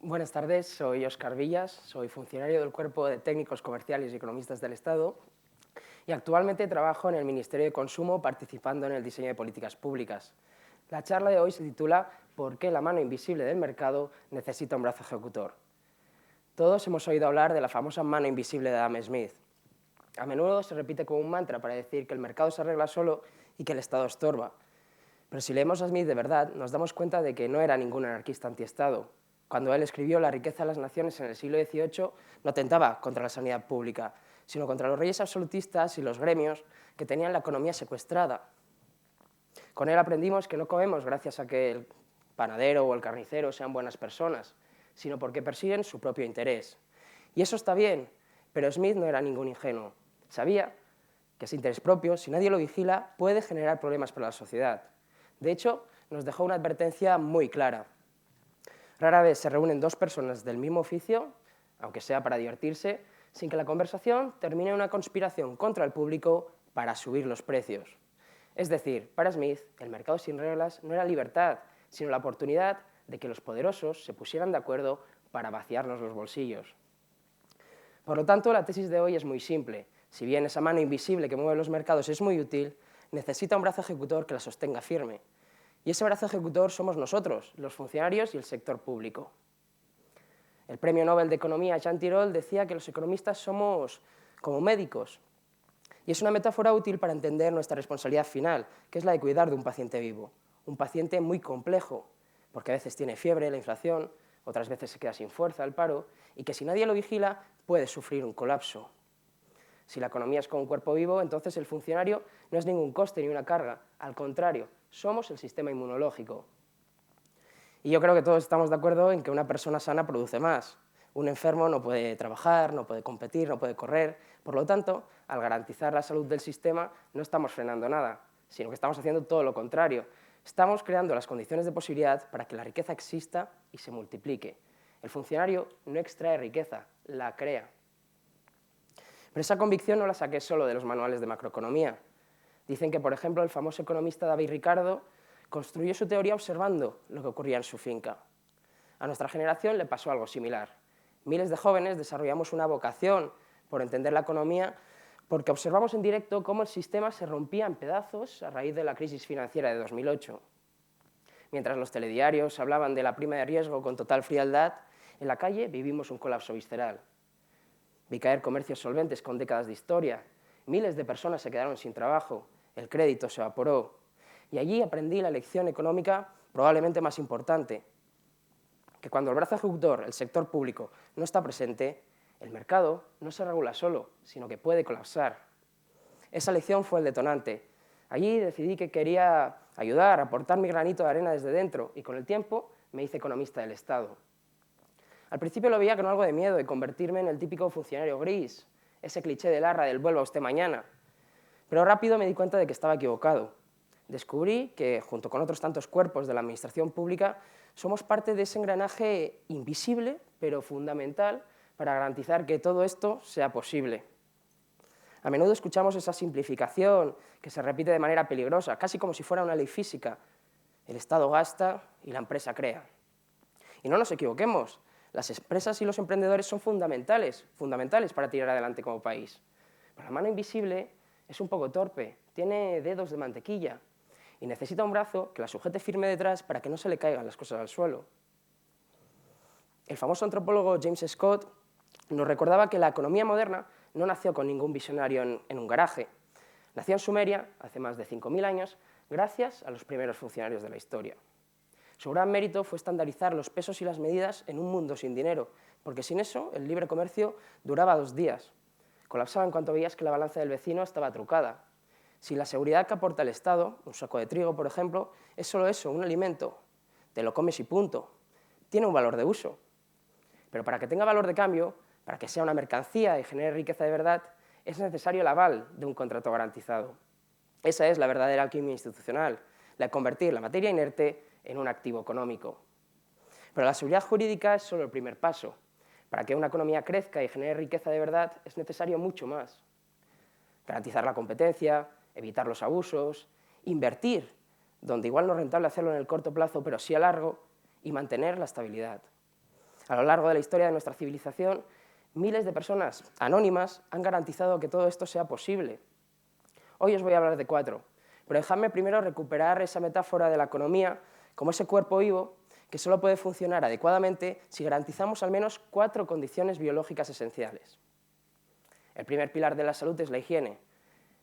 Buenas tardes, soy Óscar Villas, soy funcionario del Cuerpo de Técnicos Comerciales y Economistas del Estado y actualmente trabajo en el Ministerio de Consumo participando en el diseño de políticas públicas. La charla de hoy se titula ¿Por qué la mano invisible del mercado necesita un brazo ejecutor? Todos hemos oído hablar de la famosa mano invisible de Adam Smith. A menudo se repite como un mantra para decir que el mercado se arregla solo y que el Estado estorba. Pero si leemos a Smith de verdad, nos damos cuenta de que no era ningún anarquista antiestado. Cuando él escribió La riqueza de las naciones en el siglo XVIII, no atentaba contra la sanidad pública, sino contra los reyes absolutistas y los gremios que tenían la economía secuestrada. Con él aprendimos que no comemos gracias a que el panadero o el carnicero sean buenas personas, sino porque persiguen su propio interés. Y eso está bien, pero Smith no era ningún ingenuo. Sabía que ese interés propio, si nadie lo vigila, puede generar problemas para la sociedad. De hecho, nos dejó una advertencia muy clara. Rara vez se reúnen dos personas del mismo oficio, aunque sea para divertirse, sin que la conversación termine en una conspiración contra el público para subir los precios. Es decir, para Smith, el mercado sin reglas no era libertad, sino la oportunidad de que los poderosos se pusieran de acuerdo para vaciarnos los bolsillos. Por lo tanto, la tesis de hoy es muy simple. Si bien esa mano invisible que mueve los mercados es muy útil, necesita un brazo ejecutor que la sostenga firme. Y ese brazo ejecutor somos nosotros, los funcionarios y el sector público. El premio Nobel de Economía Jean Tirole decía que los economistas somos como médicos. Y es una metáfora útil para entender nuestra responsabilidad final, que es la de cuidar de un paciente vivo. Un paciente muy complejo, porque a veces tiene fiebre, la inflación, otras veces se queda sin fuerza, el paro, y que si nadie lo vigila puede sufrir un colapso. Si la economía es como un cuerpo vivo, entonces el funcionario no es ningún coste ni una carga, al contrario, somos el sistema inmunológico. Y yo creo que todos estamos de acuerdo en que una persona sana produce más. Un enfermo no puede trabajar, no puede competir, no puede correr. Por lo tanto, al garantizar la salud del sistema, no estamos frenando nada, sino que estamos haciendo todo lo contrario. Estamos creando las condiciones de posibilidad para que la riqueza exista y se multiplique. El funcionario no extrae riqueza, la crea. Pero esa convicción no la saqué solo de los manuales de macroeconomía. Dicen que, por ejemplo, el famoso economista David Ricardo construyó su teoría observando lo que ocurría en su finca. A nuestra generación le pasó algo similar. Miles de jóvenes desarrollamos una vocación por entender la economía porque observamos en directo cómo el sistema se rompía en pedazos a raíz de la crisis financiera de 2008. Mientras los telediarios hablaban de la prima de riesgo con total frialdad, en la calle vivimos un colapso visceral. Vi caer comercios solventes con décadas de historia, miles de personas se quedaron sin trabajo, el crédito se evaporó, y allí aprendí la lección económica probablemente más importante, que cuando el brazo ejecutor, el sector público, no está presente, el mercado no se regula solo, sino que puede colapsar. Esa lección fue el detonante. Allí decidí que quería ayudar, aportar mi granito de arena desde dentro, y con el tiempo me hice economista del Estado. Al principio lo veía con algo de miedo de convertirme en el típico funcionario gris, ese cliché de Larra del vuelva usted mañana. Pero rápido me di cuenta de que estaba equivocado. Descubrí que, junto con otros tantos cuerpos de la administración pública, somos parte de ese engranaje invisible, pero fundamental, para garantizar que todo esto sea posible. A menudo escuchamos esa simplificación que se repite de manera peligrosa, casi como si fuera una ley física. El Estado gasta y la empresa crea. Y no nos equivoquemos, las empresas y los emprendedores son fundamentales para tirar adelante como país. Pero la mano invisible es un poco torpe, tiene dedos de mantequilla y necesita un brazo que la sujete firme detrás para que no se le caigan las cosas al suelo. El famoso antropólogo James Scott nos recordaba que la economía moderna no nació con ningún visionario en un garaje. Nació en Sumeria, hace más de 5.000 años, gracias a los primeros funcionarios de la historia. Su gran mérito fue estandarizar los pesos y las medidas en un mundo sin dinero, porque sin eso el libre comercio duraba 2 días. Colapsaba en cuanto veías que la balanza del vecino estaba trucada. Si la seguridad que aporta el Estado, un saco de trigo, por ejemplo, es solo eso, un alimento, te lo comes y punto, tiene un valor de uso. Pero para que tenga valor de cambio, para que sea una mercancía y genere riqueza de verdad, es necesario el aval de un contrato garantizado. Esa es la verdadera alquimia institucional, la de convertir la materia inerte en un activo económico. Pero la seguridad jurídica es solo el primer paso. Para que una economía crezca y genere riqueza de verdad es necesario mucho más. Garantizar la competencia, evitar los abusos, invertir, donde igual no es rentable hacerlo en el corto plazo, pero sí a largo, y mantener la estabilidad. A lo largo de la historia de nuestra civilización, miles de personas anónimas han garantizado que todo esto sea posible. Hoy os voy a hablar de 4, pero dejadme primero recuperar esa metáfora de la economía como ese cuerpo vivo que solo puede funcionar adecuadamente si garantizamos al menos 4 condiciones biológicas esenciales. El primer pilar de la salud es la higiene.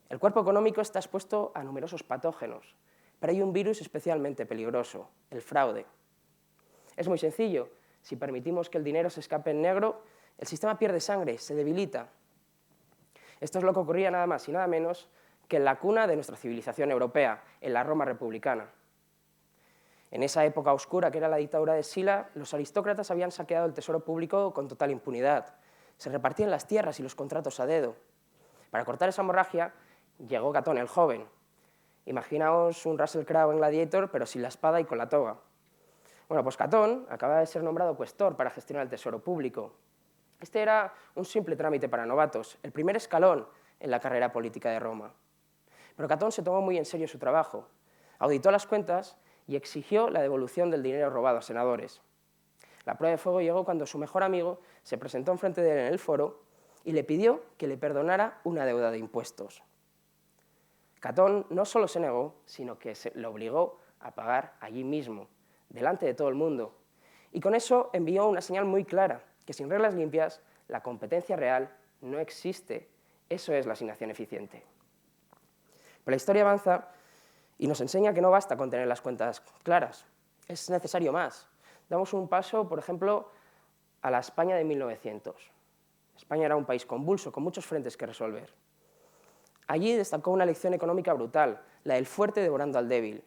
El cuerpo económico está expuesto a numerosos patógenos, pero hay un virus especialmente peligroso, el fraude. Es muy sencillo. Si permitimos que el dinero se escape en negro, el sistema pierde sangre, se debilita. Esto es lo que ocurría nada más y nada menos que en la cuna de nuestra civilización europea, en la Roma republicana. En esa época oscura que era la dictadura de Sila, los aristócratas habían saqueado el tesoro público con total impunidad. Se repartían las tierras y los contratos a dedo. Para cortar esa hemorragia llegó Catón el joven. Imaginaos un Russell Crowe en Gladiator, pero sin la espada y con la toga. Bueno, pues Catón acaba de ser nombrado cuestor para gestionar el tesoro público. Este era un simple trámite para novatos, el primer escalón en la carrera política de Roma. Pero Catón se tomó muy en serio su trabajo, auditó las cuentas y exigió la devolución del dinero robado a senadores. La prueba de fuego llegó cuando su mejor amigo se presentó enfrente de él en el foro y le pidió que le perdonara una deuda de impuestos. Catón no solo se negó, sino que le obligó a pagar allí mismo, delante de todo el mundo, y con eso envió una señal muy clara, que sin reglas limpias la competencia real no existe. Eso es la asignación eficiente. Pero la historia avanza y nos enseña que no basta con tener las cuentas claras, es necesario más. Damos un paso, por ejemplo, a la España de 1900. España era un país convulso, con muchos frentes que resolver. Allí destacó una lección económica brutal, la del fuerte devorando al débil.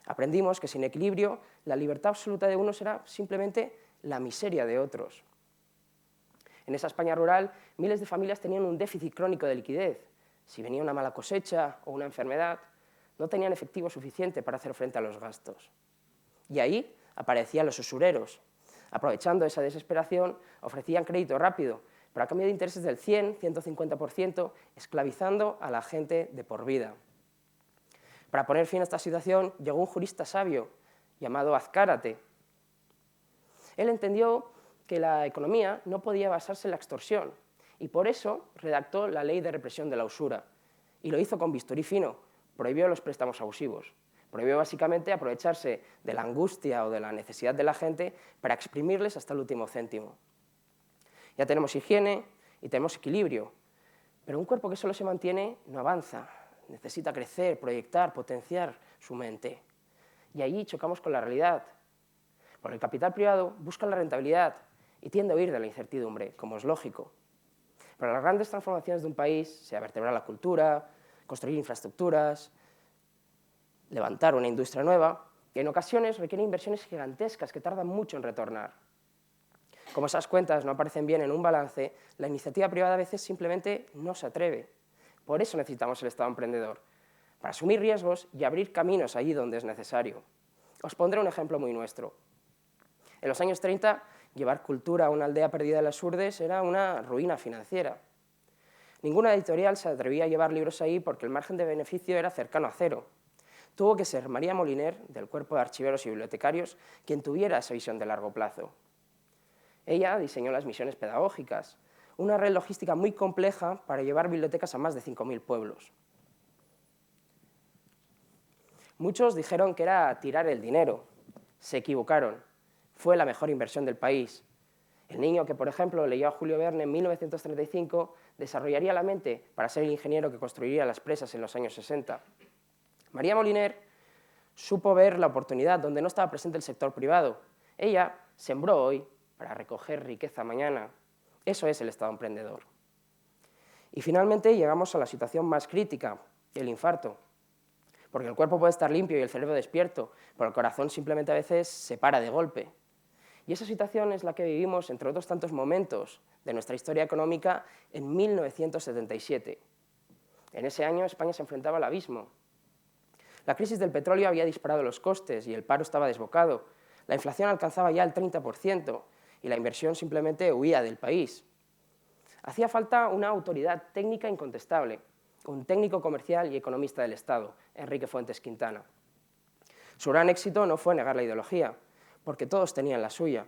Aprendimos que sin equilibrio la libertad absoluta de unos era simplemente la miseria de otros. En esa España rural, miles de familias tenían un déficit crónico de liquidez. Si venía una mala cosecha o una enfermedad, no tenían efectivo suficiente para hacer frente a los gastos. Y ahí aparecían los usureros. Aprovechando esa desesperación, ofrecían crédito rápido, pero a cambio de intereses del 100, 150%, esclavizando a la gente de por vida. Para poner fin a esta situación, llegó un jurista sabio llamado Azcárate. Él entendió que la economía no podía basarse en la extorsión y por eso redactó la Ley de Represión de la Usura. Y lo hizo con bisturí fino, prohibió los préstamos abusivos. Prohibió básicamente aprovecharse de la angustia o de la necesidad de la gente para exprimirles hasta el último céntimo. Ya tenemos higiene y tenemos equilibrio, pero un cuerpo que solo se mantiene no avanza. Necesita crecer, proyectar, potenciar su mente. Y allí chocamos con la realidad. Porque el capital privado busca la rentabilidad y tiende a huir de la incertidumbre, como es lógico. Pero las grandes transformaciones de un país, sea vertebrar la cultura, construir infraestructuras, levantar una industria nueva, que en ocasiones requieren inversiones gigantescas que tardan mucho en retornar. Como esas cuentas no aparecen bien en un balance, la iniciativa privada a veces simplemente no se atreve. Por eso necesitamos el Estado emprendedor, para asumir riesgos y abrir caminos allí donde es necesario. Os pondré un ejemplo muy nuestro. En los años 30, llevar cultura a una aldea perdida de las Urdes era una ruina financiera. Ninguna editorial se atrevía a llevar libros ahí porque el margen de beneficio era cercano a cero. Tuvo que ser María Moliner, del Cuerpo de Archiveros y Bibliotecarios, quien tuviera esa visión de largo plazo. Ella diseñó las misiones pedagógicas, una red logística muy compleja para llevar bibliotecas a más de 5.000 pueblos. Muchos dijeron que era tirar el dinero. Se equivocaron. Fue la mejor inversión del país. El niño que, por ejemplo, leyó a Julio Verne en 1935 desarrollaría la mente para ser el ingeniero que construiría las presas en los años 60. María Moliner supo ver la oportunidad donde no estaba presente el sector privado. Ella sembró hoy para recoger riqueza mañana. Eso es el Estado emprendedor. Y finalmente llegamos a la situación más crítica, el infarto. Porque el cuerpo puede estar limpio y el cerebro despierto, pero el corazón simplemente a veces se para de golpe. Y esa situación es la que vivimos, entre otros tantos momentos de nuestra historia económica, en 1977. En ese año España se enfrentaba al abismo. La crisis del petróleo había disparado los costes y el paro estaba desbocado. La inflación alcanzaba ya el 30% y la inversión simplemente huía del país. Hacía falta una autoridad técnica incontestable, un técnico comercial y economista del Estado, Enrique Fuentes Quintana. Su gran éxito no fue negar la ideología, porque todos tenían la suya.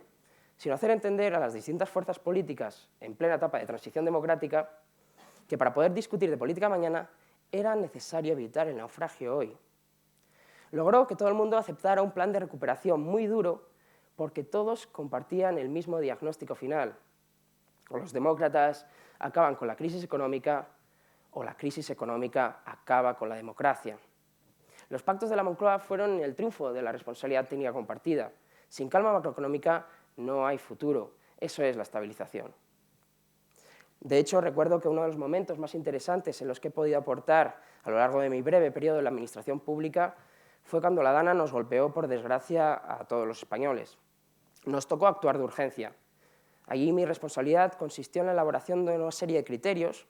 sino hacer entender a las distintas fuerzas políticas en plena etapa de transición democrática que para poder discutir de política mañana era necesario evitar el naufragio hoy. Logró que todo el mundo aceptara un plan de recuperación muy duro porque todos compartían el mismo diagnóstico final. O los demócratas acaban con la crisis económica o la crisis económica acaba con la democracia. Los pactos de la Moncloa fueron el triunfo de la responsabilidad técnica compartida. Sin calma macroeconómica no hay futuro. Eso es la estabilización. De hecho, recuerdo que uno de los momentos más interesantes en los que he podido aportar a lo largo de mi breve periodo en la administración pública fue cuando la DANA nos golpeó, por desgracia, a todos los españoles. Nos tocó actuar de urgencia. Allí mi responsabilidad consistió en la elaboración de una serie de criterios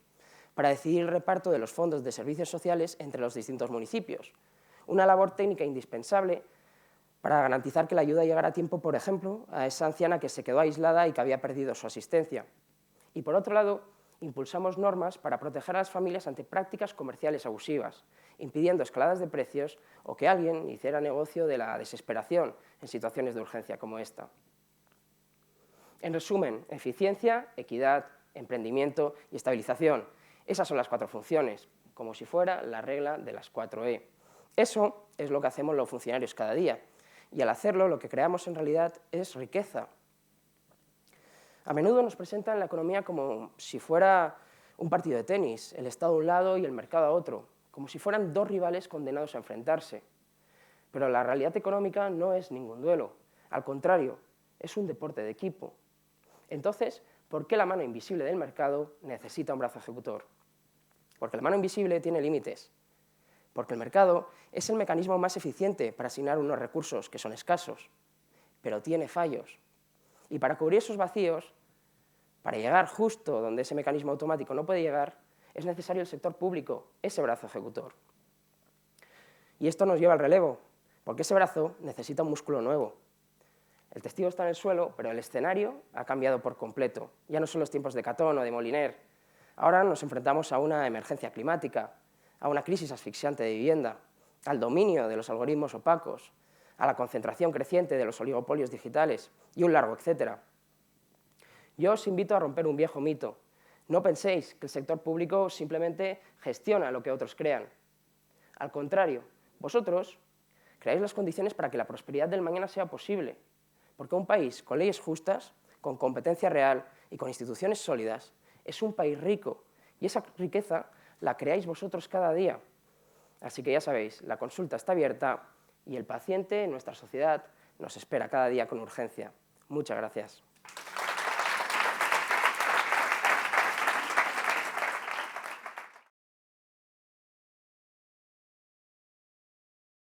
para decidir el reparto de los fondos de servicios sociales entre los distintos municipios. Una labor técnica indispensable para garantizar que la ayuda llegara a tiempo, por ejemplo, a esa anciana que se quedó aislada y que había perdido su asistencia. Y por otro lado, impulsamos normas para proteger a las familias ante prácticas comerciales abusivas, impidiendo escaladas de precios o que alguien hiciera negocio de la desesperación en situaciones de urgencia como esta. En resumen, eficiencia, equidad, emprendimiento y estabilización. Esas son las 4 funciones, como si fuera la regla de las 4E. Eso es lo que hacemos los funcionarios cada día, y al hacerlo lo que creamos en realidad es riqueza. A menudo nos presentan la economía como si fuera un partido de tenis, el Estado a un lado y el mercado a otro, como si fueran 2 rivales condenados a enfrentarse. Pero la realidad económica no es ningún duelo, al contrario, es un deporte de equipo. Entonces, ¿por qué la mano invisible del mercado necesita un brazo ejecutor? Porque la mano invisible tiene límites, porque el mercado es el mecanismo más eficiente para asignar unos recursos que son escasos, pero tiene fallos. Y para cubrir esos vacíos, para llegar justo donde ese mecanismo automático no puede llegar, es necesario el sector público, ese brazo ejecutor. Y esto nos lleva al relevo, porque ese brazo necesita un músculo nuevo. El testigo está en el suelo, pero el escenario ha cambiado por completo. Ya no son los tiempos de Catón o de Moliner. Ahora nos enfrentamos a una emergencia climática, a una crisis asfixiante de vivienda, al dominio de los algoritmos opacos, a la concentración creciente de los oligopolios digitales y un largo etcétera. Yo os invito a romper un viejo mito. No penséis que el sector público simplemente gestiona lo que otros crean. Al contrario, vosotros creáis las condiciones para que la prosperidad del mañana sea posible, porque un país con leyes justas, con competencia real y con instituciones sólidas es un país rico, y esa riqueza la creáis vosotros cada día. Así que ya sabéis, la consulta está abierta y el paciente en nuestra sociedad nos espera cada día con urgencia. Muchas gracias.